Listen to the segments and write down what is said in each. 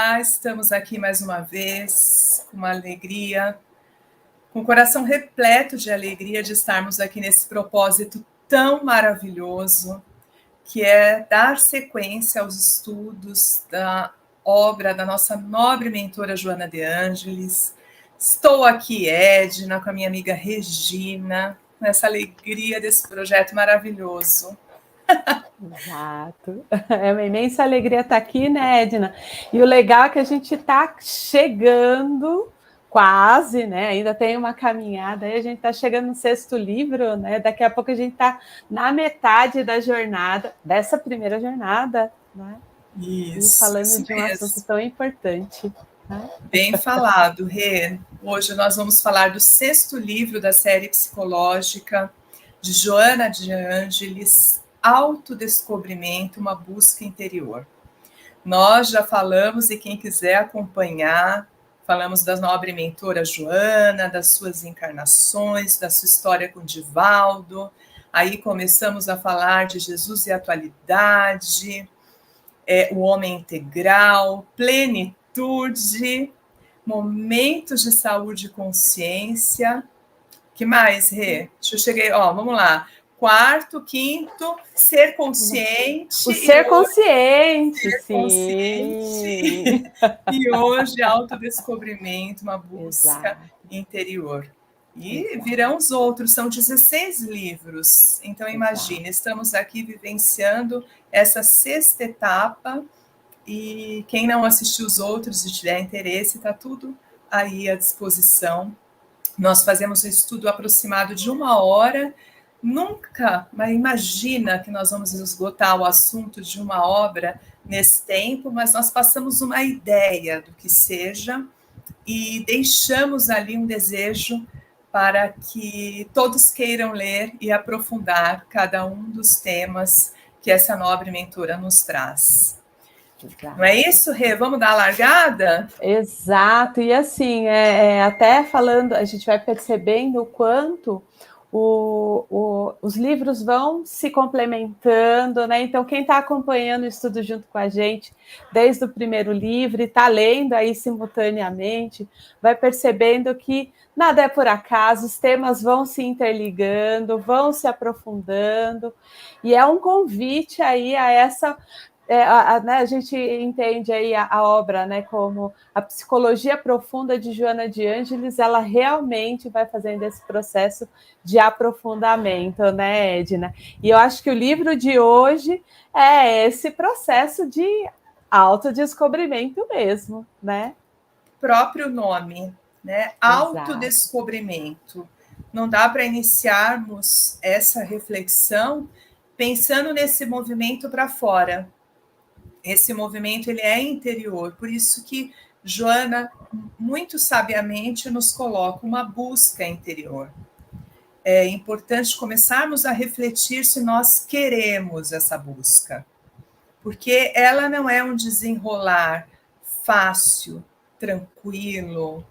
Olá, estamos aqui mais uma vez, com uma alegria, com o coração repleto de alegria de estarmos aqui nesse propósito tão maravilhoso, que é dar sequência aos estudos da obra da nossa nobre mentora Joana de Ângelis. Estou aqui, Edna, com a minha amiga Regina, nessa alegria desse projeto maravilhoso. Exato. É uma imensa alegria estar aqui, né, Edna? E o legal é que a gente está chegando quase, né? Ainda tem uma caminhada, aí a gente está chegando no 6º livro, né? Daqui a pouco a gente está na metade da jornada, dessa primeira jornada, né? Isso, e falando isso de um mesmo. assunto tão importante. Né? Bem falado, Rê. Hoje nós vamos falar do 6º livro da série psicológica de Joana de Ângelis, Autodescobrimento, uma busca interior. Nós já falamos, e quem quiser acompanhar, falamos da nobre mentora Joana, das suas encarnações, da sua história com Divaldo. Aí começamos a falar de Jesus e a atualidade, o homem integral, plenitude, momentos de saúde e consciência. Que mais, Rê? Vamos lá. 4º, 5º, ser consciente. O ser consciente, ser sim. Consciente. E hoje, autodescobrimento, uma busca interior. E virão os outros, são 16 livros. Então, imagine, estamos aqui vivenciando essa 6ª etapa, e quem não assistiu os outros e tiver interesse, está tudo aí à disposição. Nós fazemos um estudo aproximado de 1 hora, nunca, mas imagina que nós vamos esgotar o assunto de uma obra nesse tempo, mas nós passamos uma ideia do que seja e deixamos ali um desejo para que todos queiram ler e aprofundar cada um dos temas que essa nobre mentora nos traz. Exato. Não é isso, Rê? Vamos dar a largada? Exato, e assim, até falando, a gente vai percebendo o quanto os livros vão se complementando, né? Então, quem está acompanhando o estudo junto com a gente, desde o primeiro livro, e está lendo aí simultaneamente, vai percebendo que nada é por acaso, os temas vão se interligando, vão se aprofundando, e é um convite aí a essa... a gente entende aí a obra, né, como a psicologia profunda de Joana de Ângelis, ela realmente vai fazendo esse processo de aprofundamento, né, Edna? E eu acho que o livro de hoje é esse processo de autodescobrimento mesmo, né? Próprio nome, né? Autodescobrimento. Não dá para iniciarmos essa reflexão pensando nesse movimento para fora. Esse movimento ele é interior, por isso que Joana muito sabiamente nos coloca uma busca interior. É importante começarmos a refletir se nós queremos essa busca, porque ela não é um desenrolar fácil, tranquilo,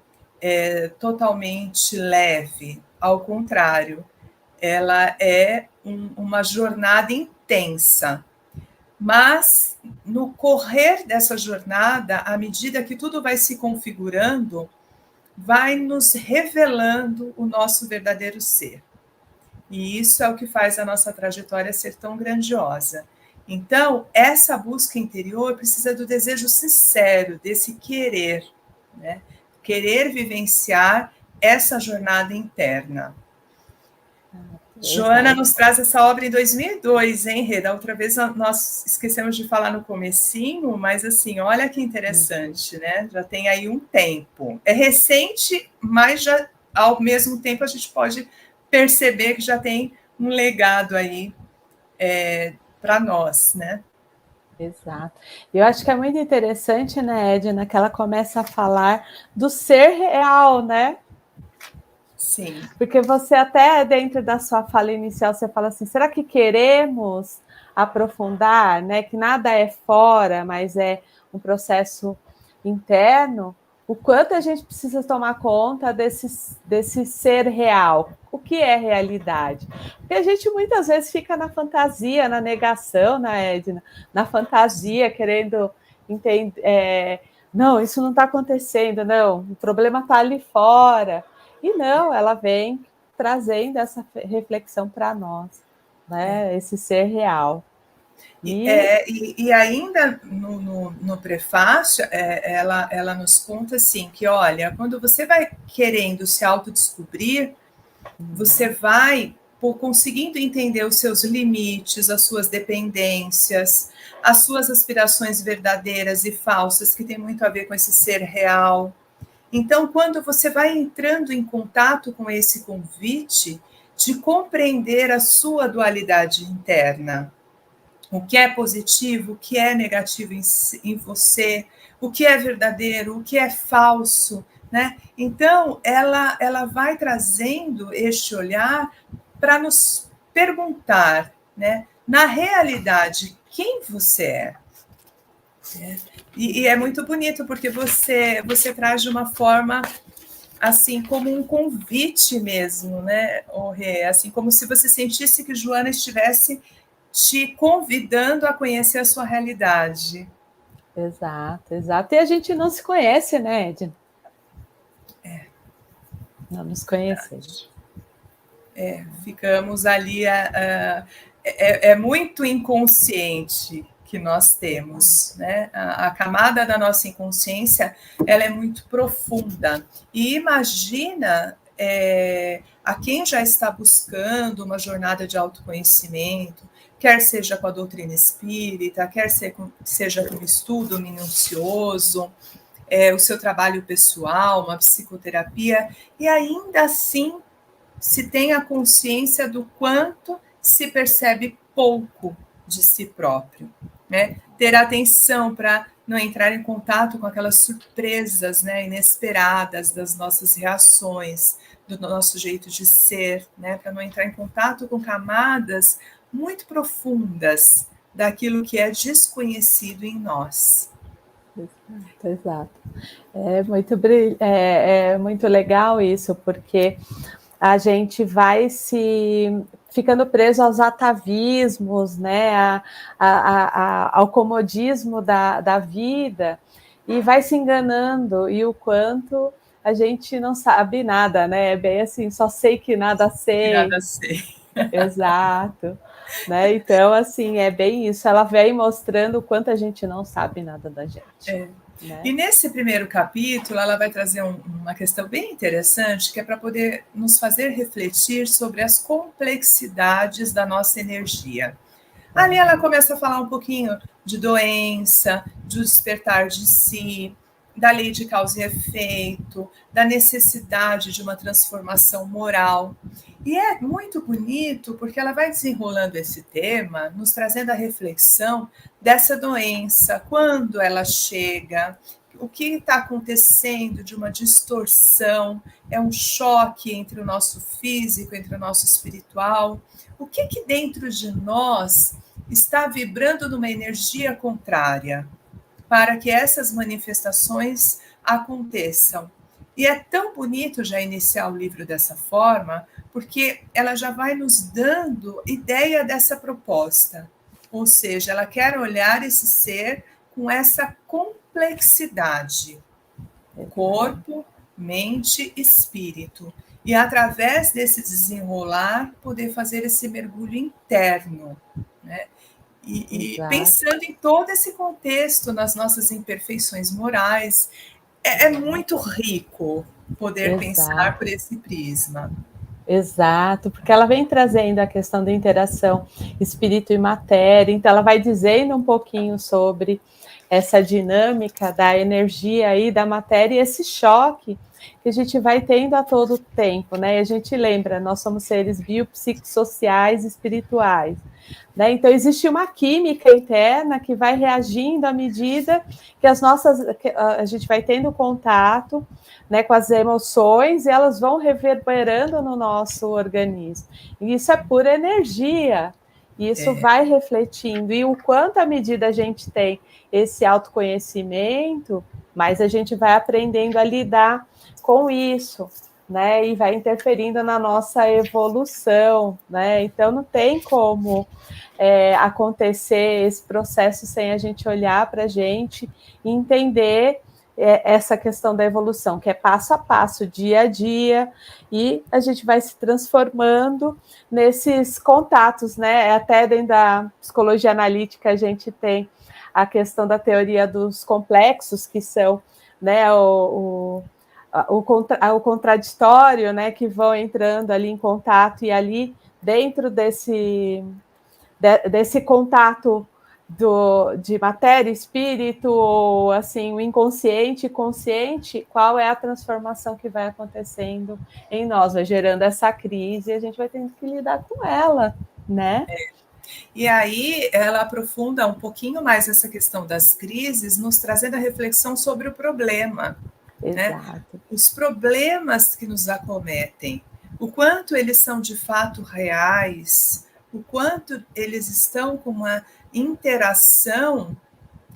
totalmente leve, ao contrário, ela é uma jornada intensa. Mas, no correr dessa jornada, à medida que tudo vai se configurando, vai nos revelando o nosso verdadeiro ser. E isso é o que faz a nossa trajetória ser tão grandiosa. Então, essa busca interior precisa do desejo sincero, desse querer, né? Querer vivenciar essa jornada interna. Joana nos traz essa obra em 2002, hein, Rê? Da outra vez nós esquecemos de falar no comecinho, mas assim, olha que interessante, né? Já tem aí um tempo. É recente, mas já ao mesmo tempo a gente pode perceber que já tem um legado aí para nós, né? Exato. Eu acho que é muito interessante, né, Edna, que ela começa a falar do ser real, né? Sim. Porque você até dentro da sua fala inicial, você fala assim, será que queremos aprofundar, né? Que nada é fora, mas é um processo interno. O quanto a gente precisa tomar conta desse ser real. O que é realidade? Porque a gente muitas vezes fica na fantasia, na negação, né, Edna? Na fantasia, querendo entender... não, isso não está acontecendo, não, o problema está ali fora. E não, ela vem trazendo essa reflexão para nós, né? Esse ser real. E ainda no prefácio, ela nos conta assim, que olha, quando você vai querendo se autodescobrir, você vai conseguindo entender os seus limites, as suas dependências, as suas aspirações verdadeiras e falsas, que tem muito a ver com esse ser real. Então, quando você vai entrando em contato com esse convite de compreender a sua dualidade interna, o que é positivo, o que é negativo em você, o que é verdadeiro, o que é falso, né? Então, ela vai trazendo este olhar para nos perguntar, né? Na realidade, quem você é? E é muito bonito, porque você traz de uma forma assim como um convite mesmo, né, Rê? Assim como se você sentisse que Joana estivesse te convidando a conhecer a sua realidade. Exato, exato. E a gente não se conhece, né, Edna? Não nos conhecemos. Ficamos ali. É muito inconsciente que nós temos, né? A camada da nossa inconsciência, ela é muito profunda. E imagina a quem já está buscando uma jornada de autoconhecimento, quer seja com a doutrina espírita, quer seja com estudo minucioso, o seu trabalho pessoal, uma psicoterapia, e ainda assim se tem a consciência do quanto se percebe pouco de si próprio, né? Ter atenção para não entrar em contato com aquelas surpresas, né, inesperadas das nossas reações, do nosso jeito de ser, né, para não entrar em contato com camadas muito profundas daquilo que é desconhecido em nós. Exato. É muito legal isso, porque a gente vai se ficando preso aos atavismos, né, ao comodismo da vida, e vai se enganando, e o quanto a gente não sabe nada, né? É bem assim, só sei que nada sei. Nada sei. Exato. Né? Então, assim, é bem isso. Ela vem mostrando o quanto a gente não sabe nada da gente. Né? E nesse primeiro capítulo, ela vai trazer uma questão bem interessante, que é para poder nos fazer refletir sobre as complexidades da nossa energia. Ali ela começa a falar um pouquinho de doença, do despertar de si, da lei de causa e efeito, da necessidade de uma transformação moral. E é muito bonito porque ela vai desenrolando esse tema, nos trazendo a reflexão dessa doença, quando ela chega, o que está acontecendo de uma distorção, é um choque entre o nosso físico, entre o nosso espiritual. O que dentro de nós está vibrando numa energia contrária para que essas manifestações aconteçam. E é tão bonito já iniciar o livro dessa forma, porque ela já vai nos dando ideia dessa proposta. Ou seja, ela quer olhar esse ser com essa complexidade. Corpo, mente, espírito. E através desse desenrolar, poder fazer esse mergulho interno, né? E pensando em todo esse contexto, nas nossas imperfeições morais, é muito rico poder pensar por esse prisma. Exato, porque ela vem trazendo a questão da interação espírito e matéria, então ela vai dizendo um pouquinho sobre essa dinâmica da energia e da matéria e esse choque que a gente vai tendo a todo tempo, né? E a gente lembra, nós somos seres biopsicossociais espirituais, né? Então existe uma química interna que vai reagindo à medida que a gente vai tendo contato, né, com as emoções, e elas vão reverberando no nosso organismo. E isso é pura energia. E isso vai refletindo. E o quanto à medida a gente tem esse autoconhecimento, mais a gente vai aprendendo a lidar com isso, né? E vai interferindo na nossa evolução, né? Então não tem como acontecer esse processo sem a gente olhar para a gente e entender essa questão da evolução, que é passo a passo, dia a dia, e a gente vai se transformando nesses contatos, né? Até dentro da psicologia analítica a gente tem a questão da teoria dos complexos, que são, né, o contraditório, né, que vão entrando ali em contato, e ali dentro desse contato de matéria, espírito, ou assim, o inconsciente e consciente, qual é a transformação que vai acontecendo em nós, vai gerando essa crise, e a gente vai tendo que lidar com ela, né? E aí ela aprofunda um pouquinho mais essa questão das crises, nos trazendo a reflexão sobre o problema. Né? Os problemas que nos acometem, o quanto eles são de fato reais, o quanto eles estão com uma interação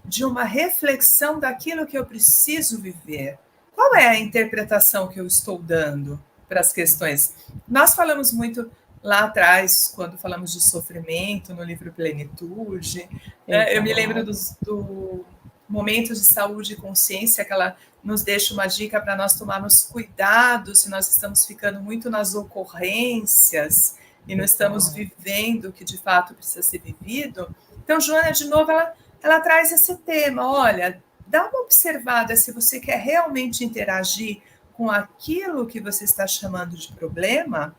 de uma reflexão daquilo que eu preciso viver. Qual é a interpretação que eu estou dando para as questões? Nós falamos muito lá atrás, quando falamos de sofrimento, no livro Plenitude, né? Eu me lembro do Momentos de Saúde e Consciência, que ela nos deixa uma dica para nós tomarmos cuidado se nós estamos ficando muito nas ocorrências e não estamos vivendo o que de fato precisa ser vivido. Então, Joana, de novo, ela traz esse tema. Olha, dá uma observada se você quer realmente interagir com aquilo que você está chamando de problema,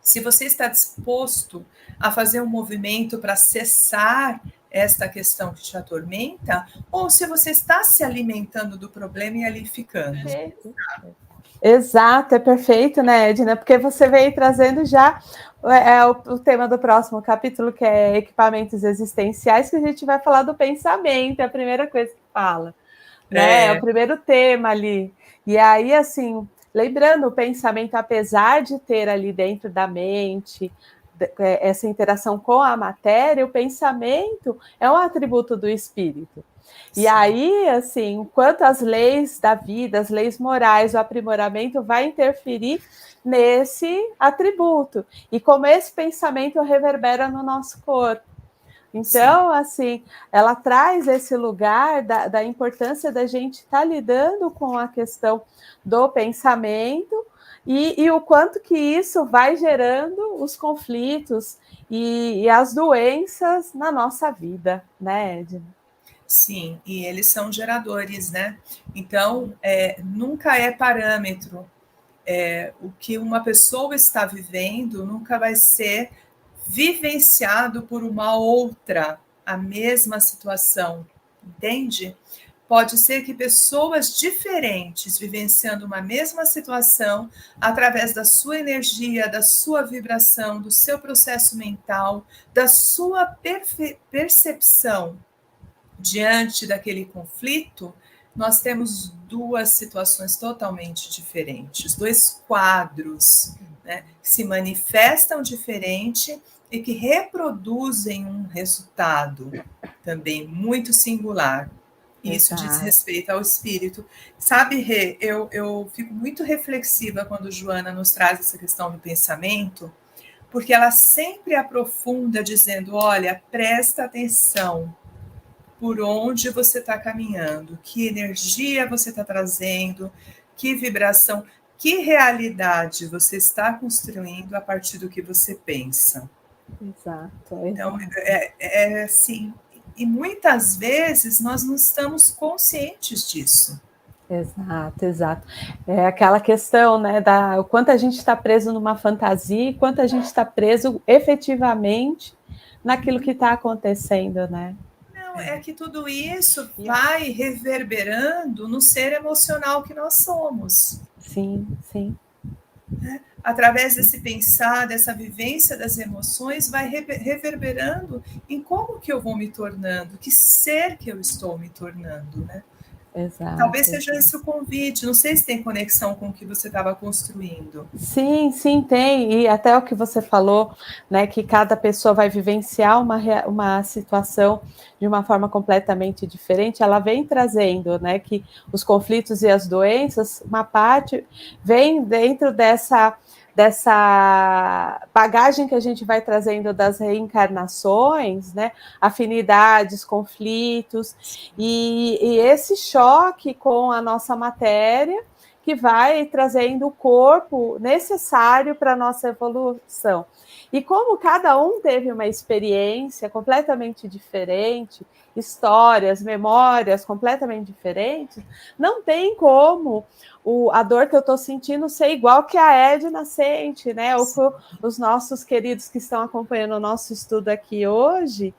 se você está disposto a fazer um movimento para cessar esta questão que te atormenta, ou se você está se alimentando do problema e ali ficando. Exato, é perfeito, né, Edna? Porque você veio trazendo já o tema do próximo capítulo, que é equipamentos existenciais, que a gente vai falar do pensamento, é a primeira coisa que fala, né? É o primeiro tema ali. E aí, assim, lembrando, o pensamento, apesar de ter ali dentro da mente essa interação com a matéria, o pensamento é um atributo do espírito. Sim. E aí, assim, enquanto as leis da vida, as leis morais, o aprimoramento vai interferir nesse atributo. E como esse pensamento reverbera no nosso corpo. Então, sim, assim, ela traz esse lugar da importância da gente estar lidando com a questão do pensamento e o quanto que isso vai gerando os conflitos e as doenças na nossa vida, né, Edna? Sim, e eles são geradores, né? Então, nunca é parâmetro. O que uma pessoa está vivendo nunca vai ser vivenciado por uma outra, a mesma situação, entende? Pode ser que pessoas diferentes vivenciando uma mesma situação, através da sua energia, da sua vibração, do seu processo mental, da sua percepção diante daquele conflito, nós temos duas situações totalmente diferentes, dois quadros, né, que se manifestam diferente e que reproduzem um resultado também muito singular. Isso diz respeito ao espírito. Sabe, Rê, eu fico muito reflexiva quando Joana nos traz essa questão do pensamento, porque ela sempre aprofunda dizendo, olha, presta atenção por onde você está caminhando, que energia você está trazendo, que vibração, que realidade você está construindo a partir do que você pensa. Exato. Então, assim, e muitas vezes nós não estamos conscientes disso. Exato, exato. É aquela questão, né, o quanto a gente está preso numa fantasia e quanto a gente está preso efetivamente naquilo que está acontecendo, né? Não, é que tudo isso vai reverberando no ser emocional que nós somos. Sim, sim. Através desse pensar, dessa vivência das emoções, vai reverberando em como que eu vou me tornando, que ser que eu estou me tornando, né? Exato. Talvez seja esse o convite, não sei se tem conexão com o que você estava construindo. Sim, sim, tem, e até o que você falou, né, que cada pessoa vai vivenciar uma situação de uma forma completamente diferente, ela vem trazendo, né, que os conflitos e as doenças, uma parte vem dentro dessa bagagem que a gente vai trazendo das reencarnações, né? Afinidades, conflitos, e esse choque com a nossa matéria, que vai trazendo o corpo necessário para a nossa evolução. E como cada um teve uma experiência completamente diferente, histórias, memórias completamente diferentes, não tem como a dor que eu estou sentindo ser igual que a Edna sente, né? Ou que os nossos queridos que estão acompanhando o nosso estudo aqui hoje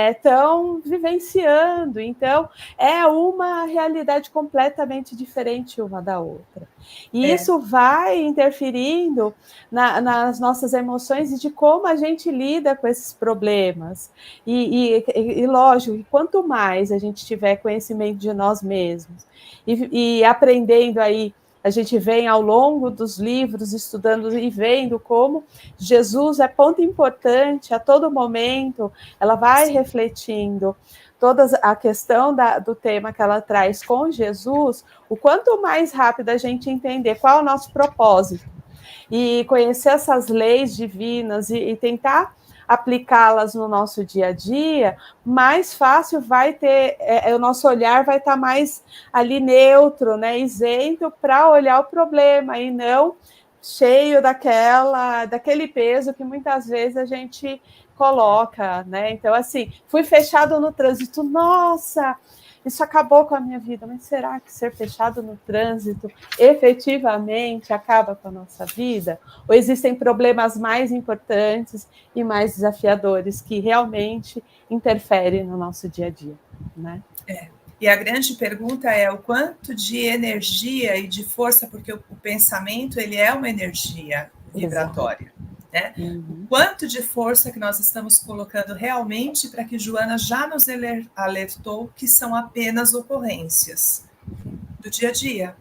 estão vivenciando. Então, é uma realidade completamente diferente uma da outra. E isso vai interferindo nas nossas emoções e de como a gente lida com esses problemas. E lógico, quanto mais a gente tiver conhecimento de nós mesmos e aprendendo aí, a gente vem ao longo dos livros estudando e vendo como Jesus é ponto importante a todo momento, ela vai refletindo toda a questão do tema que ela traz com Jesus, o quanto mais rápido a gente entender qual é o nosso propósito e conhecer essas leis divinas e tentar aplicá-las no nosso dia a dia, mais fácil vai ter, o nosso olhar vai estar mais ali neutro, né, isento para olhar o problema e não cheio daquele peso que muitas vezes a gente coloca, né? Então, assim, fui fechado no trânsito, nossa, isso acabou com a minha vida, mas será que ser fechado no trânsito efetivamente acaba com a nossa vida? Ou existem problemas mais importantes e mais desafiadores que realmente interferem no nosso dia a dia, né? E a grande pergunta é o quanto de energia e de força, porque o pensamento ele é uma energia vibratória, né? O quanto de força que nós estamos colocando realmente para que Joana já nos alertou que são apenas ocorrências do dia a dia.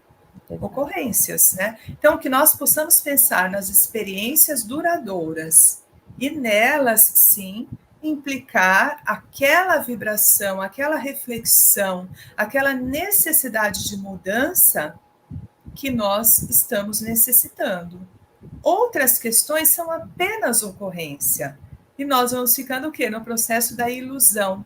Ocorrências, né? Então, que nós possamos pensar nas experiências duradouras e nelas, sim, implicar aquela vibração, aquela reflexão, aquela necessidade de mudança que nós estamos necessitando. Outras questões são apenas ocorrência. E nós vamos ficando o quê? No processo da ilusão.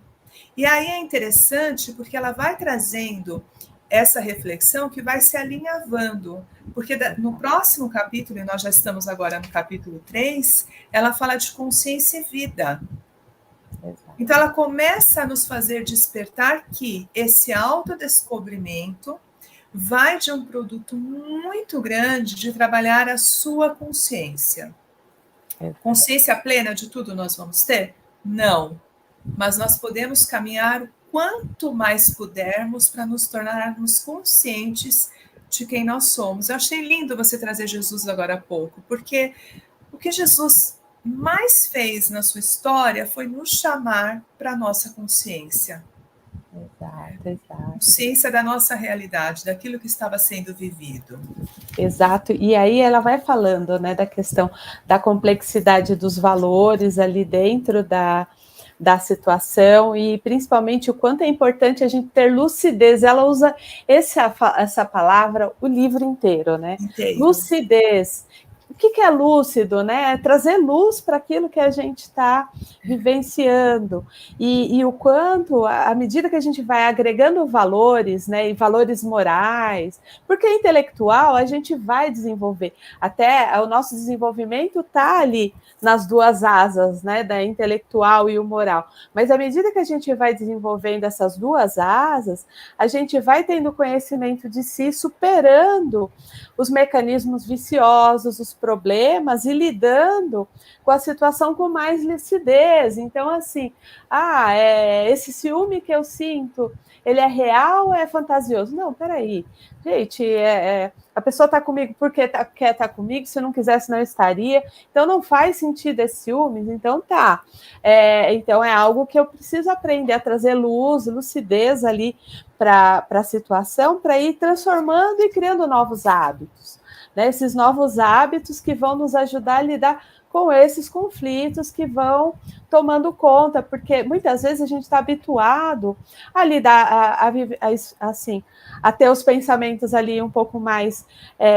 E aí é interessante porque ela vai trazendo essa reflexão que vai se alinhavando, porque no próximo capítulo, e nós já estamos agora no capítulo 3, ela fala de consciência e vida. Então ela começa a nos fazer despertar que esse autodescobrimento vai de um produto muito grande de trabalhar a sua consciência. Consciência plena de tudo nós vamos ter? Não. Mas nós podemos caminhar quanto mais pudermos para nos tornarmos conscientes de quem nós somos. Eu achei lindo você trazer Jesus agora há pouco, porque o que Jesus mais fez na sua história foi nos chamar para a nossa consciência. Exato. Consciência da nossa realidade, daquilo que estava sendo vivido. Exato, e aí ela vai falando, né, da questão da complexidade dos valores ali dentro da situação e principalmente o quanto é importante a gente ter lucidez. Ela usa essa palavra o livro inteiro, né? Lucidez. O que é lúcido, né? Trazer luz para aquilo que a gente está vivenciando. E o quanto, à medida que a gente vai agregando valores, né? E valores morais, porque intelectual a gente vai desenvolver. Até o nosso desenvolvimento está ali nas duas asas, né? Da intelectual e o moral. Mas à medida que a gente vai desenvolvendo essas duas asas, a gente vai tendo conhecimento de si, superando os mecanismos viciosos, os problemas e lidando com a situação com mais lucidez. Então, assim, esse ciúme que eu sinto, ele é real ou é fantasioso? Não, peraí. Gente, a pessoa está comigo porque quer estar comigo, se não quisesse, não estaria. Então, não faz sentido esse ciúmes. Então, tá. Então, é algo que eu preciso aprender a trazer luz, lucidez ali para a situação, para ir transformando e criando novos hábitos. Né? Esses novos hábitos que vão nos ajudar a lidar com esses conflitos que vão tomando conta, porque muitas vezes a gente está habituado a lidar, assim, a ter os pensamentos ali um pouco mais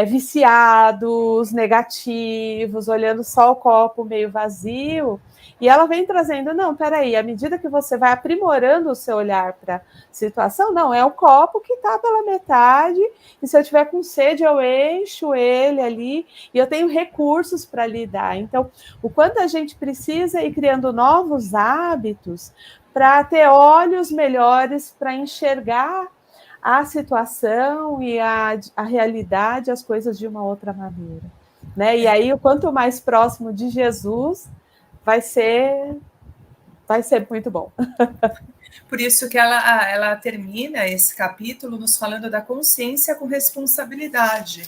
viciados, negativos, olhando só o copo meio vazio, e ela vem trazendo, não, peraí, à medida que você vai aprimorando o seu olhar para a situação, não, é o copo que está pela metade, e se eu tiver com sede, eu encho ele ali, e eu tenho recursos para lidar. Então, o quanto a gente precisa ir criando novos hábitos para ter olhos melhores para enxergar a situação e a realidade, as coisas de uma outra maneira. Né? E aí, o quanto mais próximo de Jesus, vai ser muito bom. Por isso que ela termina esse capítulo nos falando da consciência com responsabilidade.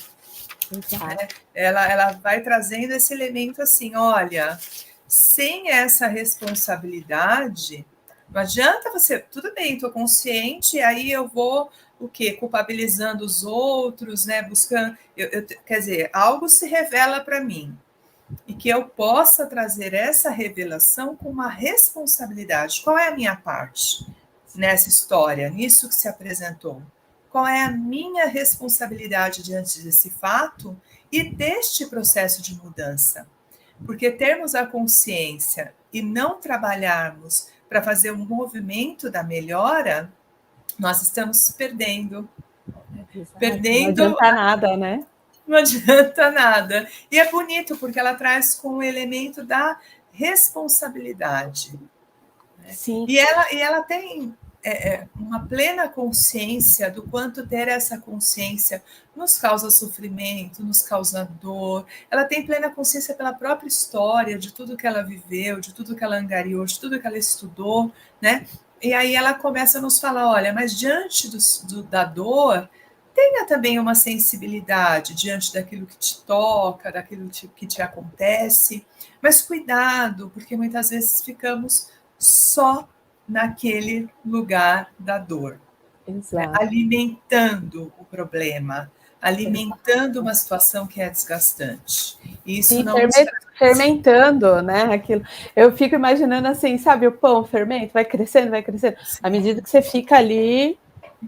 Né? Ela vai trazendo esse elemento assim, olha, sem essa responsabilidade, não adianta você, tudo bem, estou consciente, aí eu vou o quê? Culpabilizando os outros, né? Buscando, quer dizer, algo se revela para mim e que eu possa trazer essa revelação com uma responsabilidade. Qual é a minha parte nessa história, nisso que se apresentou? Qual é a minha responsabilidade diante desse fato e deste processo de mudança? Porque termos a consciência e não trabalharmos para fazer um movimento da melhora, nós estamos perdendo. Perdendo. Não adianta nada, né? Não adianta nada. E é bonito, porque ela traz com o elemento da responsabilidade. Né? Sim. E ela tem uma plena consciência do quanto ter essa consciência nos causa sofrimento, nos causa dor. Ela tem plena consciência pela própria história, de tudo que ela viveu, de tudo que ela angariou, de tudo que ela estudou, né? E aí ela começa a nos falar, olha, mas diante da dor, tenha também uma sensibilidade diante daquilo que te toca, daquilo que te acontece, mas cuidado, porque muitas vezes ficamos só naquele lugar da dor, né? Alimentando o problema, alimentando uma situação que é desgastante. Isso não fermentando, né? Aquilo. Eu fico imaginando assim, sabe, o pão, o fermento, vai crescendo, vai crescendo. Sim. À medida que você fica ali,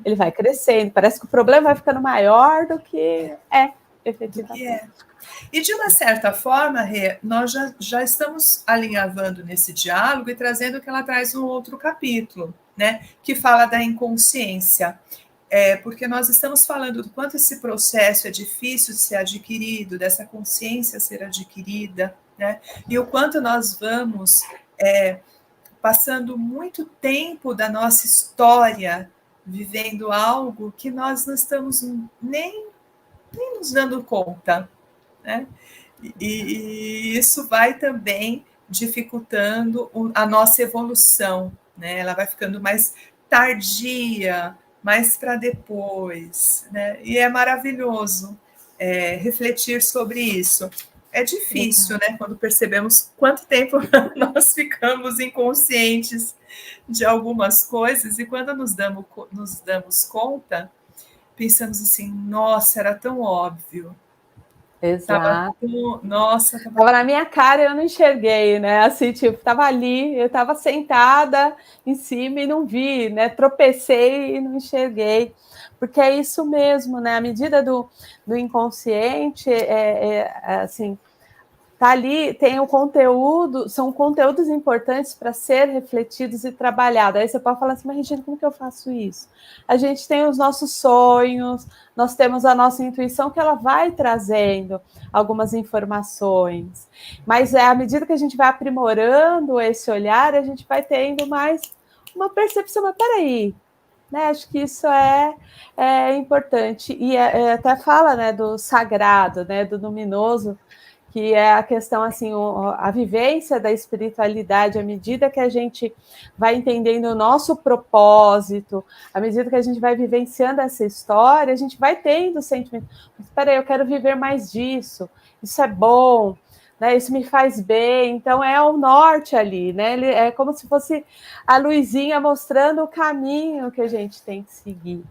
ele vai crescendo. Parece que o problema vai ficando maior do que efetivamente. E de uma certa forma, Rê, nós já estamos alinhavando nesse diálogo e trazendo que ela traz um outro capítulo, né? Que fala da inconsciência. Porque nós estamos falando do quanto esse processo é difícil de ser adquirido, dessa consciência ser adquirida, né? E o quanto nós vamos passando muito tempo da nossa história vivendo algo que nós não estamos nem nos dando conta, né? E isso vai também dificultando a nossa evolução, né? Ela vai ficando mais tardia, mais para depois, né? E é maravilhoso refletir sobre isso. É difícil, né? Quando percebemos quanto tempo nós ficamos inconscientes de algumas coisas e quando nos damos conta, pensamos assim, nossa, era tão óbvio. Exato. Tava na minha cara e eu não enxerguei, né? Assim, tipo, tava ali, eu tava sentada em cima e não vi, né? Tropecei e não enxerguei. Porque é isso mesmo, né? À medida do inconsciente, assim, tá ali, tem o conteúdo, são conteúdos importantes para ser refletidos e trabalhados. Aí você pode falar assim, mas Regina, como que eu faço isso? A gente tem os nossos sonhos, nós temos a nossa intuição que ela vai trazendo algumas informações. Mas à medida que a gente vai aprimorando esse olhar, a gente vai tendo mais uma percepção, mas peraí, né? Acho que isso é importante. E até fala, né, do sagrado, né, do luminoso, que é a questão, assim, a vivência da espiritualidade, à medida que a gente vai entendendo o nosso propósito, à medida que a gente vai vivenciando essa história, a gente vai tendo o sentimento, espera aí, eu quero viver mais disso, isso é bom, né, isso me faz bem, então é o norte ali, né, é como se fosse a luzinha mostrando o caminho que a gente tem que seguir.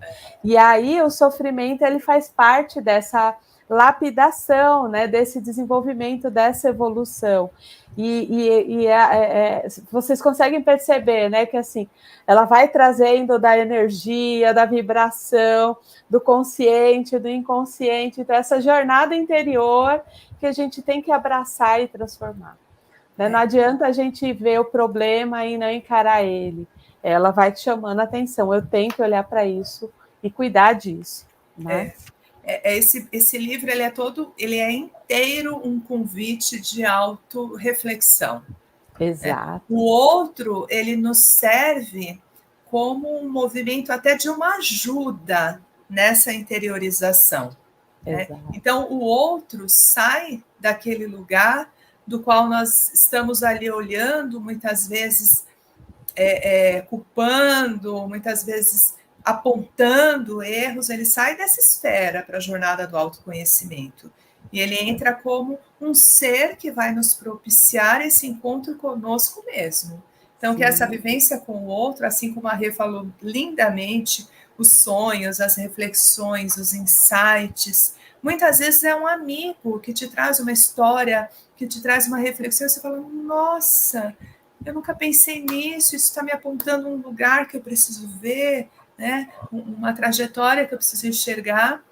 E aí o sofrimento, ele faz parte dessa lapidação, né, desse desenvolvimento, dessa evolução. Vocês conseguem perceber, né, que assim, ela vai trazendo da energia, da vibração, do consciente, do inconsciente, então essa jornada interior que a gente tem que abraçar e transformar. Né? Não adianta a gente ver o problema e não encarar ele. Ela vai te chamando a atenção. Eu tenho que olhar para isso e cuidar disso. Né? Esse livro ele é inteiro um convite de autorreflexão. Exato. O outro, ele nos serve como um movimento até de uma ajuda nessa interiorização. Né? Então, o outro sai daquele lugar do qual nós estamos ali olhando, muitas vezes culpando, muitas vezes apontando erros, ele sai dessa esfera para a jornada do autoconhecimento. E ele entra como um ser que vai nos propiciar esse encontro conosco mesmo. Então, que essa vivência com o outro, assim como a Rê falou lindamente, os sonhos, as reflexões, os insights, muitas vezes é um amigo que te traz uma história, que te traz uma reflexão, e você fala, nossa, eu nunca pensei nisso, isso está me apontando um lugar que eu preciso ver, né? Uma trajetória que eu preciso enxergar.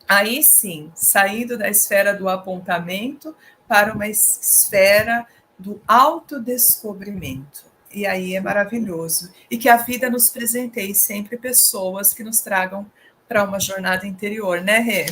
Aí sim, saindo da esfera do apontamento para uma esfera do autodescobrimento. E aí é maravilhoso. E que a vida nos presenteie sempre pessoas que nos tragam para uma jornada interior, né, Rê?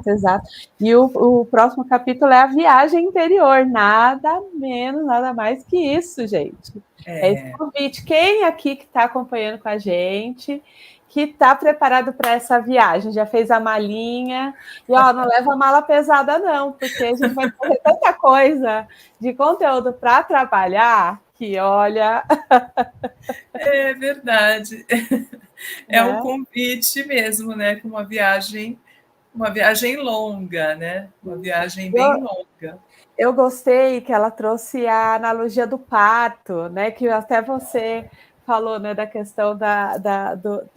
Exato. E o próximo capítulo é a viagem interior, nada menos, nada mais que isso, gente. É esse convite. Quem aqui que está acompanhando com a gente, que está preparado para essa viagem, já fez a malinha, e não leva a mala pesada não, porque a gente vai fazer tanta coisa de conteúdo para trabalhar, que olha... É verdade. É um convite mesmo, né? Com uma viagem longa, né? Uma viagem bem longa. Eu gostei que ela trouxe a analogia do parto, né? Que até você falou, né? Da questão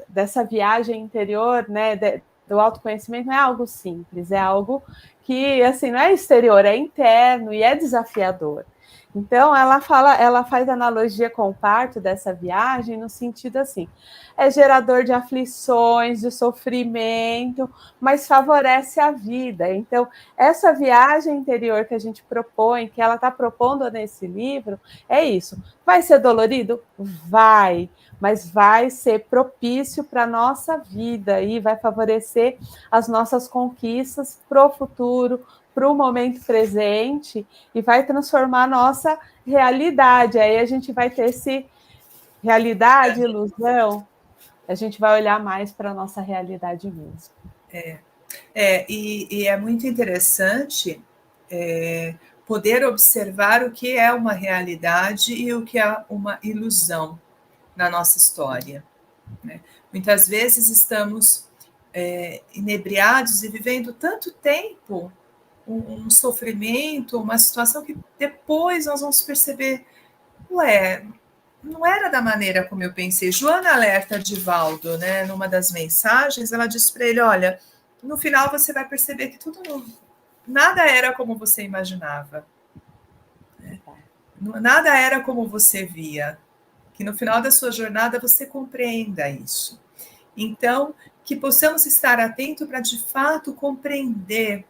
dessa viagem interior, né? Do autoconhecimento não é algo simples, é algo que assim não é exterior, é interno e é desafiador. Então, ela faz analogia com o parto dessa viagem no sentido assim, é gerador de aflições, de sofrimento, mas favorece a vida. Então, essa viagem interior que a gente propõe, que ela está propondo nesse livro, é isso. Vai ser dolorido? Vai, mas vai ser propício para a nossa vida e vai favorecer as nossas conquistas para o futuro, para o momento presente e vai transformar a nossa realidade. Aí a gente vai ter esse realidade, ilusão, a gente vai olhar mais para a nossa realidade mesmo. E é muito interessante poder observar o que é uma realidade e o que é uma ilusão na nossa história. Né? Muitas vezes estamos inebriados e vivendo tanto tempo um sofrimento, uma situação que depois nós vamos perceber, não era da maneira como eu pensei. Joana alerta Divaldo, né, numa das mensagens, ela diz para ele, olha, no final você vai perceber que nada era como você imaginava. Né? Nada era como você via. Que no final da sua jornada você compreenda isso. Então, que possamos estar atentos para, de fato, compreender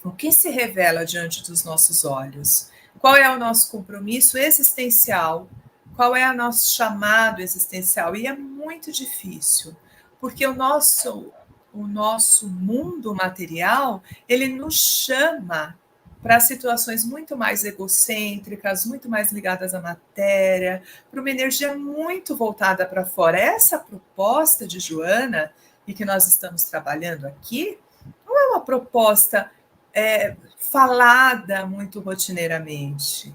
o que se revela diante dos nossos olhos. Qual é o nosso compromisso existencial? Qual é o nosso chamado existencial? E é muito difícil, porque o nosso mundo material, ele nos chama para situações muito mais egocêntricas, muito mais ligadas à matéria, para uma energia muito voltada para fora. Essa proposta de Joana, e que nós estamos trabalhando aqui, não é uma proposta falada muito rotineiramente.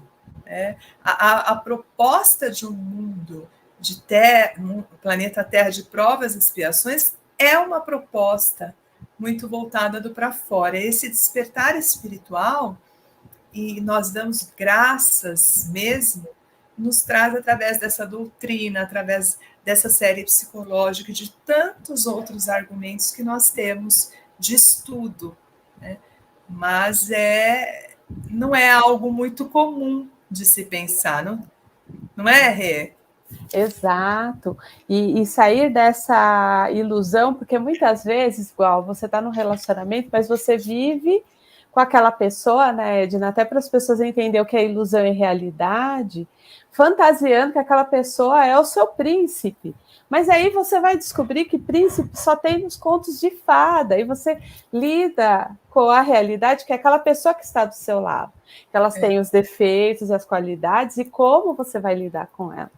A proposta de um mundo de planeta Terra de provas e expiações é uma proposta muito voltada do para fora. Esse despertar espiritual, e nós damos graças mesmo, nos traz através dessa doutrina, através dessa série psicológica e de tantos outros argumentos que nós temos de estudo Mas não é algo muito comum de se pensar, não é, Rê? Exato. E sair dessa ilusão, porque muitas vezes, igual, você está num relacionamento, mas você vive com aquela pessoa, né, Edna, até para as pessoas entenderem o que é ilusão e realidade, fantasiando que aquela pessoa é o seu príncipe. Mas aí você vai descobrir que príncipe só tem nos contos de fada, e você lida com a realidade que é aquela pessoa que está do seu lado. Que elas têm os defeitos, as qualidades, e como você vai lidar com ela.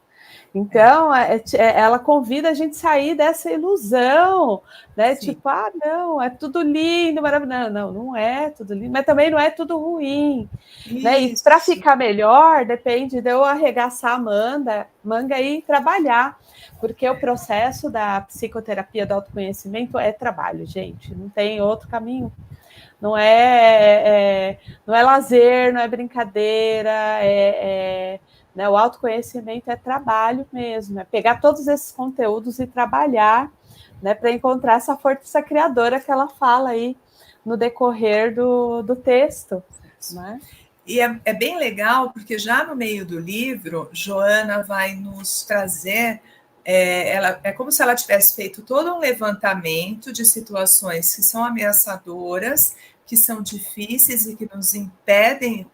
Então, ela convida a gente a sair dessa ilusão, né? Sim. Tipo, não, é tudo lindo, maravilhoso. Não é tudo lindo, mas também não é tudo ruim. Né? E para ficar melhor, depende de eu arregaçar a manga e trabalhar. Porque o processo da psicoterapia do autoconhecimento é trabalho, gente. Não tem outro caminho. Não é lazer, não é brincadeira, né, o autoconhecimento é trabalho mesmo, é pegar todos esses conteúdos e trabalhar, né, para encontrar essa força criadora que ela fala aí no decorrer do texto. Né? E é bem legal, porque já no meio do livro, Joana vai nos trazer, é como se ela tivesse feito todo um levantamento de situações que são ameaçadoras, que são difíceis e que nos impedem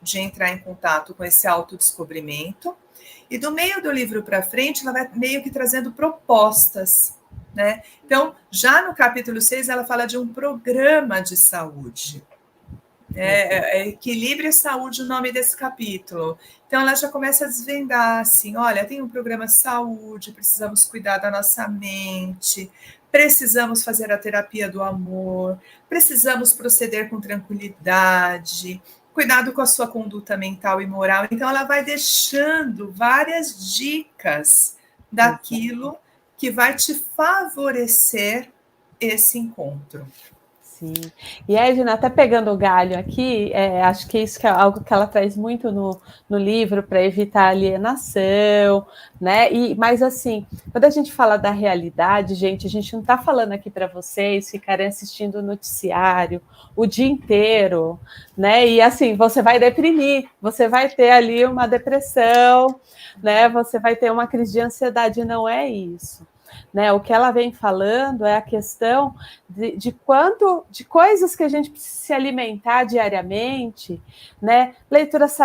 de entrar em contato com esse autodescobrimento. E do meio do livro para frente, ela vai meio que trazendo propostas, né? Então, já no capítulo 6, ela fala de um programa de saúde. Equilíbrio e Saúde, o nome desse capítulo. Então, ela já começa a desvendar, assim, olha, tem um programa de saúde, precisamos cuidar da nossa mente, precisamos fazer a terapia do amor, precisamos proceder com tranquilidade, cuidado com a sua conduta mental e moral. Então, ela vai deixando várias dicas daquilo que vai te favorecer esse encontro. Sim. E a Edna, até pegando o galho aqui, acho que isso que é algo que ela traz muito no livro para evitar alienação, né? Mas assim, quando a gente fala da realidade, gente, a gente não está falando aqui para vocês ficarem assistindo o noticiário o dia inteiro, né? E assim, você vai deprimir, você vai ter ali uma depressão, né? Você vai ter uma crise de ansiedade, não é isso. Né, o que ela vem falando é a questão de coisas que a gente precisa se alimentar diariamente, né? Leituras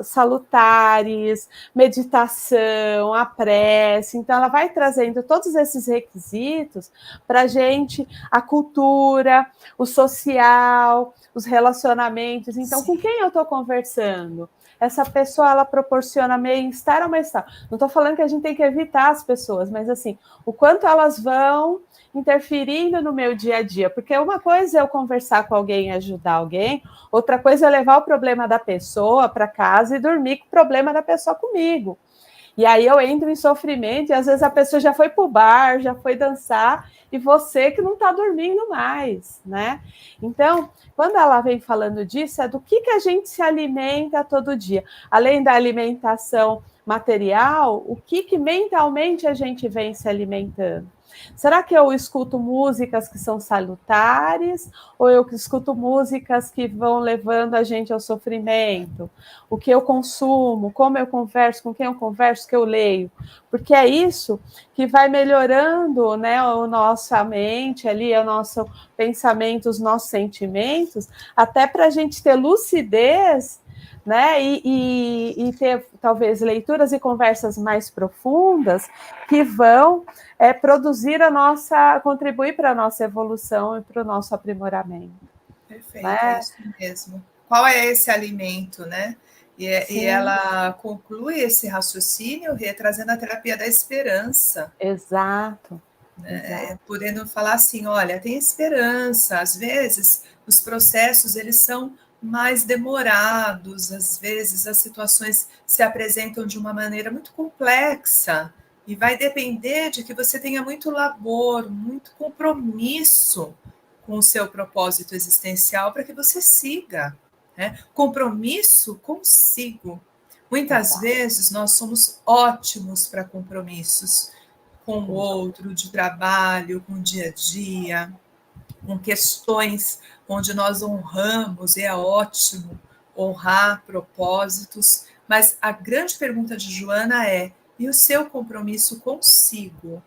salutares, meditação, a prece. Então, ela vai trazendo todos esses requisitos para a gente, a cultura, o social, os relacionamentos. Então, com quem eu estou conversando? Essa pessoa, ela proporciona bem-estar ou mal-estar. Não estou falando que a gente tem que evitar as pessoas, mas assim, o quanto elas vão interferindo no meu dia a dia. Porque uma coisa é eu conversar com alguém e ajudar alguém, outra coisa é levar o problema da pessoa para casa e dormir com o problema da pessoa comigo. E aí eu entro em sofrimento e às vezes a pessoa já foi para o bar, já foi dançar e você que não está dormindo mais, né? Então, quando ela vem falando disso, é do que a gente se alimenta todo dia. Além da alimentação material, o que mentalmente a gente vem se alimentando? Será que eu escuto músicas que são salutares ou eu escuto músicas que vão levando a gente ao sofrimento? O que eu consumo, como eu converso, com quem eu converso, que eu leio? Porque é isso que vai melhorando, né, a nossa mente ali, o nosso pensamento, os nossos sentimentos, até para a gente ter lucidez, né, e ter talvez leituras e conversas mais profundas que vão contribuir para a nossa evolução e para o nosso aprimoramento. Perfeito, é isso mesmo. Qual é esse alimento, né? E ela conclui esse raciocínio trazendo a terapia da esperança. Exato. Podendo falar assim, olha, tem esperança. Às vezes, os processos, eles são mais demorados. Às vezes, as situações se apresentam de uma maneira muito complexa. E vai depender de que você tenha muito labor, muito compromisso com o seu propósito existencial para que você siga. Né? Compromisso consigo. Muitas vezes nós somos ótimos para compromissos com o outro, de trabalho, com o dia a dia, com questões onde nós honramos, e é ótimo honrar propósitos, mas a grande pergunta de Joana é: e o seu compromisso consigo?